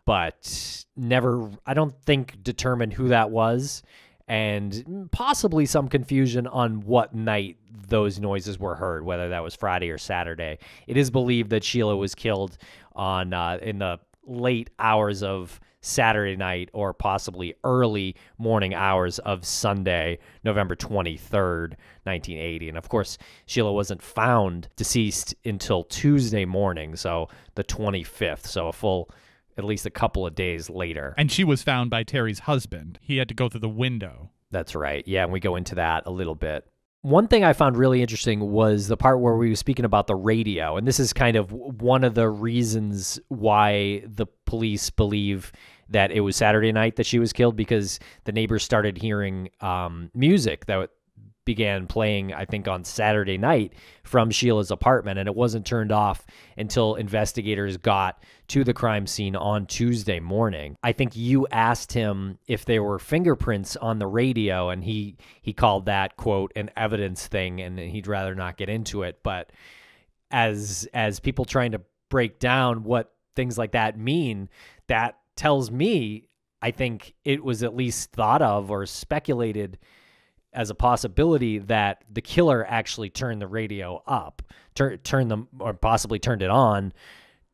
[SPEAKER 1] but never, I don't think, determined who that was, and possibly some confusion on what night those noises were heard, whether that was Friday or Saturday. It is believed that Sheila was killed on in the late hours of Saturday night or possibly early morning hours of Sunday, November 23rd, 1980. And of course, Sheila wasn't found deceased until Tuesday morning, so the 25th, so a full at least a couple of days later.
[SPEAKER 2] And she was found by Terry's husband. He had to go through the window.
[SPEAKER 1] That's right. Yeah, and we go into that a little bit. One thing I found really interesting was the part where we were speaking about the radio, and this is kind of one of the reasons why the police believe that it was Saturday night that she was killed, because the neighbors started hearing music that began playing, I think, on Saturday night from Sheila's apartment, and it wasn't turned off until investigators got to the crime scene on Tuesday morning. I think you asked him if there were fingerprints on the radio, and he called that, quote, an evidence thing, and he'd rather not get into it. But as people trying to break down what things like that mean, that tells me, I think it was at least thought of or speculated as a possibility that the killer actually turned the radio up, turned them, or possibly turned it on,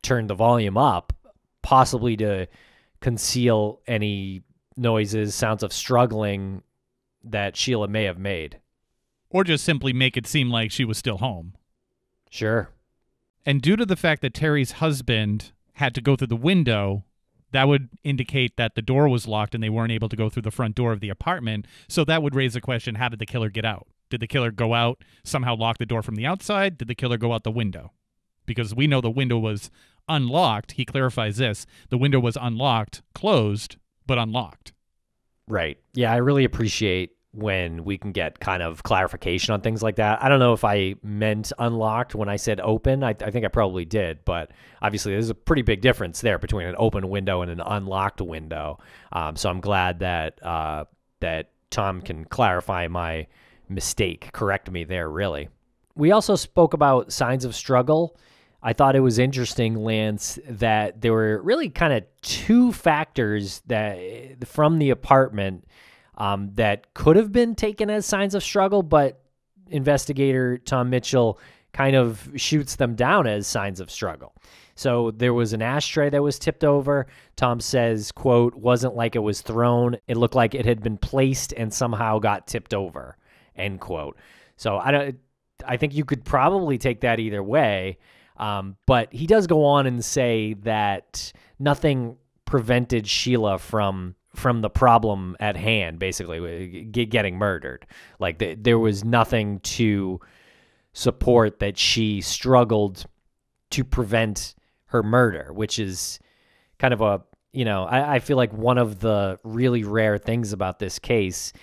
[SPEAKER 1] turned the volume up, possibly to conceal any noises, sounds of struggling that Sheila may have made.
[SPEAKER 2] Or just simply make it seem like she was still home.
[SPEAKER 1] Sure.
[SPEAKER 2] And due to the fact that Terry's husband had to go through the window, that would indicate that the door was locked and they weren't able to go through the front door of the apartment. So that would raise the question, how did the killer get out? Did the killer go out, somehow lock the door from the outside? Did the killer go out the window? Because we know the window was unlocked. He clarifies this. The window was unlocked, closed, but unlocked.
[SPEAKER 1] Right. Yeah, I really appreciate when we can get kind of clarification on things like that. I don't know if I meant unlocked when I said open. I think I probably did, but obviously there's a pretty big difference there between an open window and an unlocked window. So I'm glad that that Tom can clarify my mistake, correct me there, really. We also spoke about signs of struggle. I thought it was interesting, Lance, that there were really kind of two factors that from the apartment that could have been taken as signs of struggle, but investigator Tom Mitchell kind of shoots them down as signs of struggle. So there was an ashtray that was tipped over. Tom says, quote, wasn't like it was thrown. It looked like it had been placed and somehow got tipped over, end quote. So I think you could probably take that either way. But he does go on and say that nothing prevented Sheila from the problem at hand, basically getting murdered. Like there was nothing to support that she struggled to prevent her murder, which is kind of a, I feel like one of the really rare things about this case.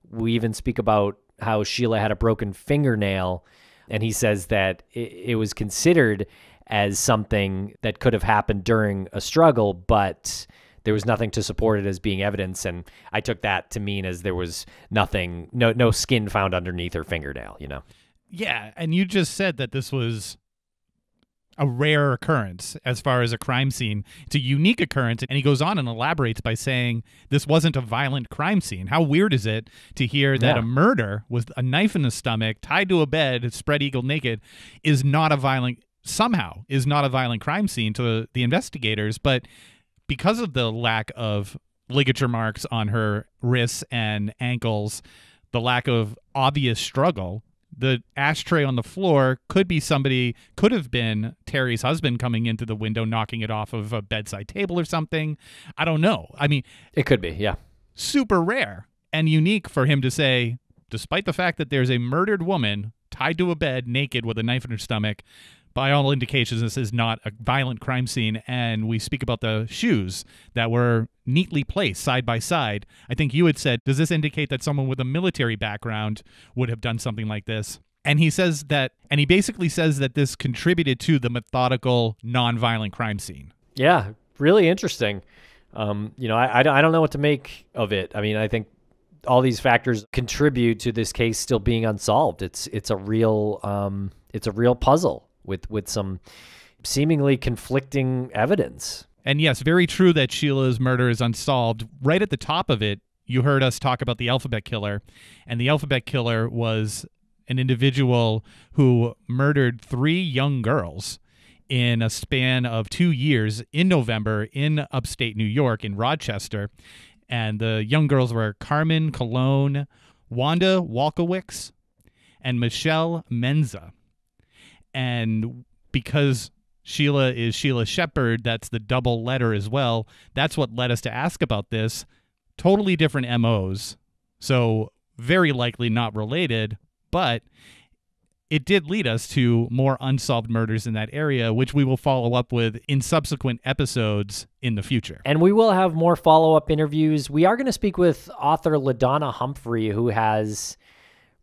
[SPEAKER 1] We even speak about how Sheila had a broken fingernail, and he says that it was considered as something that could have happened during a struggle, but there was nothing to support it as being evidence, and I took that to mean as there was nothing, no skin found underneath her fingernail,
[SPEAKER 2] Yeah, and you just said that this was a rare occurrence as far as a crime scene. It's a unique occurrence, and he goes on and elaborates by saying this wasn't a violent crime scene. How weird is it to hear that a murder with a knife in the stomach, tied to a bed, spread eagle naked, somehow is not a violent crime scene to the investigators, but because of the lack of ligature marks on her wrists and ankles, the lack of obvious struggle, the ashtray on the floor could have been Terry's husband coming into the window, knocking it off of a bedside table or something. I don't know. I mean,
[SPEAKER 1] it could be, yeah.
[SPEAKER 2] Super rare and unique for him to say, despite the fact that there's a murdered woman tied to a bed naked with a knife in her stomach, by all indications, this is not a violent crime scene, and we speak about the shoes that were neatly placed side by side. I think you had said, does this indicate that someone with a military background would have done something like this? And he says that, and he basically says that this contributed to the methodical, non-violent crime scene.
[SPEAKER 1] Yeah, really interesting. I don't know what to make of it. I mean, I think all these factors contribute to this case still being unsolved. It's a real puzzle with some seemingly conflicting evidence.
[SPEAKER 2] And yes, very true that Sheila's murder is unsolved. Right at the top of it, you heard us talk about the alphabet killer, and the alphabet killer was an individual who murdered 3 young girls in a span of 2 years in November in upstate New York in Rochester. And the young girls were Carmen Colon, Wanda Walkowicz, and Michelle Menza. And because Sheila is Sheila Shepherd, that's the double letter as well. That's what led us to ask about this. Totally different MOs, so very likely not related, but it did lead us to more unsolved murders in that area, which we will follow up with in subsequent episodes in the future.
[SPEAKER 1] And we will have more follow-up interviews. We are going to speak with author LaDonna Humphrey, who has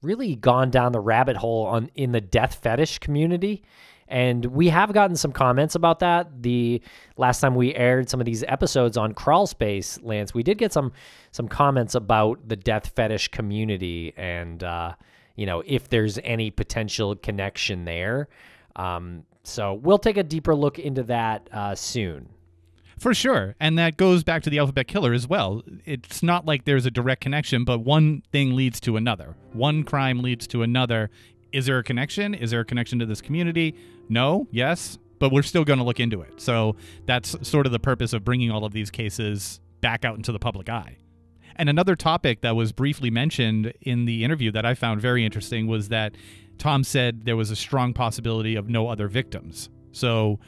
[SPEAKER 1] really gone down the rabbit hole in the death fetish community. And we have gotten some comments about that. The last time we aired some of these episodes on Crawlspace, Lance, we did get some comments about the death fetish community and, if there's any potential connection there. So we'll take a deeper look into that soon.
[SPEAKER 2] For sure. And that goes back to the alphabet killer as well. It's not like there's a direct connection, but one thing leads to another. One crime leads to another. Is there a connection? Is there a connection to this community? No, yes, but we're still going to look into it. So that's sort of the purpose of bringing all of these cases back out into the public eye. And another topic that was briefly mentioned in the interview that I found very interesting was that Tom said there was a strong possibility of no other victims. So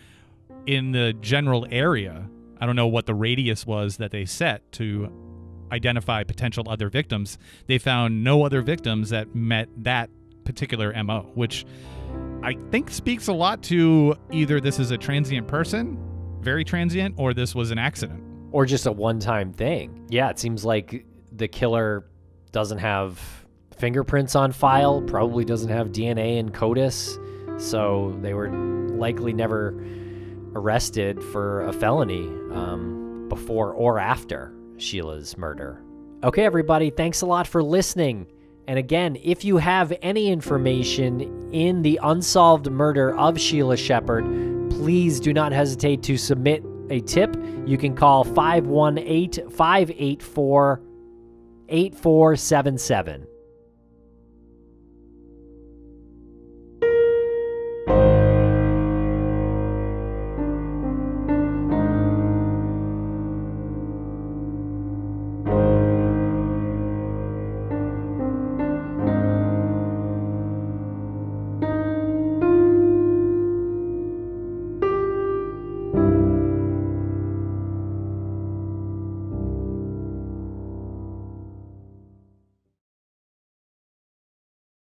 [SPEAKER 2] in the general area, I don't know what the radius was that they set to identify potential other victims. They found no other victims that met that particular MO, which I think speaks a lot to either this is a transient person, very transient, or this was an accident.
[SPEAKER 1] Or just a one-time thing. Yeah, it seems like the killer doesn't have fingerprints on file, probably doesn't have DNA in CODIS, so they were likely never arrested for a felony before or after Sheila's murder. Okay, everybody, thanks a lot for listening. And again, if you have any information in the unsolved murder of Sheila Shepherd, please do not hesitate to submit a tip. You can call 518-584-8477.